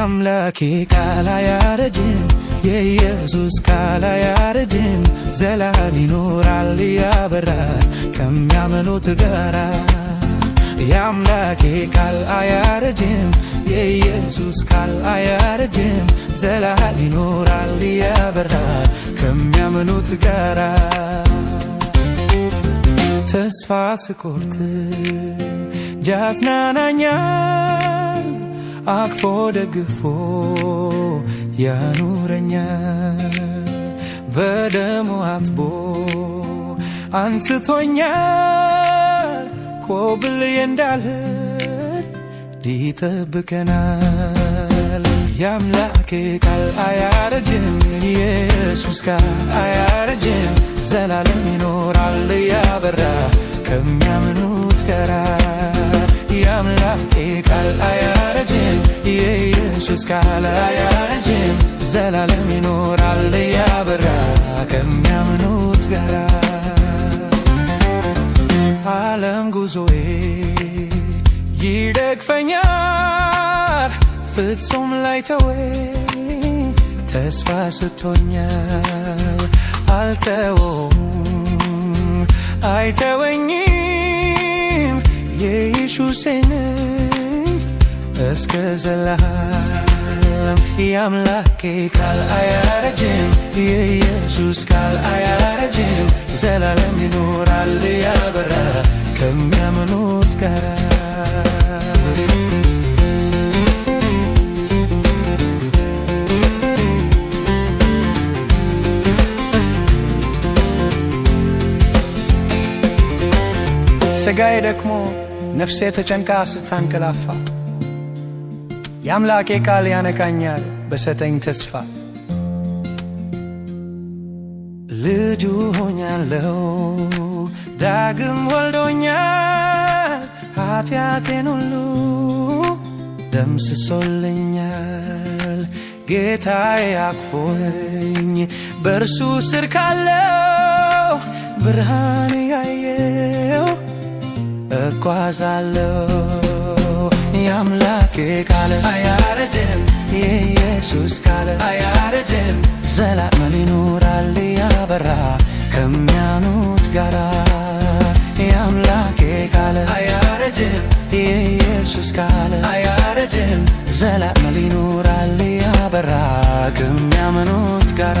የአምላኬ ቃል አያረጅም የኢየሱስ ቃል አያረጅም ዘላለም ይኖራል ያበራ ከሚያምኑት ጋራ የአምላኬ ቃል አያረጅም የኢየሱስ ቃል አያረጅም ዘላለም ይኖራል ያበራ ከሚያምኑት ጋራ ተስፋ ስቆርጥ ያጽናናኛል አቅፎ ደግፎ ያኑረኛል በደሙ አጥቦ አንስቶኛል ኮብልዬ እንዳልሄድ ይጠብቀናል የአምላኬ ቃል አያረጅም የኢየሱስ ቃል አያረጅም ዘላለም ይኖራል ያበራ ከሚያምኑት ጋራ የአምላኬ ቃል አያረጅም የኢየሱስ ቃል አያረጅም ዘላለም ይኖራል ያበራ ከሚያምኑት ጋራ ዓለም ጉዞዬ ይደግፈኛል ፍጹም ላይተወኝ ተስፋ ሰጥቶኛል አልተወውም አይተወኝም የኢየሱስ ነኝ እስከ ዘላለም የአምላኬ ቃል አያረጅም የኢየሱስ ቃል አያረጅም ዘላለም ይኖራል ያበራ ከሚያምኑት ጋራ ሥጋዬ ደክሞ ነፍሴ ተጨንቃ ስታንቀላፋ የአምላኬ ቃል ያነቃኛል በሰጠኝ ተስፋ ልጁ ሆኛለሁ ዳግም ወልዶኛል ኃጢአቴን ሁሉ ደምስሶልኛል ጌታዬ አቅፎኝ በእርሱ ስር ካለው ብርሃን ያየው እጓዛለሁ የአምላኬ ቃል አያረጅም የኢየሱስ ቃል አያረጅም ዘላለም ይኖራል ያበራ ከሚያምኑት ጋራ የአምላኬ ቃል አያረጅም የኢየሱስ ቃል አያረጅም ዘላለም ይኖራል ያበራ ከሚያምኑት ጋራ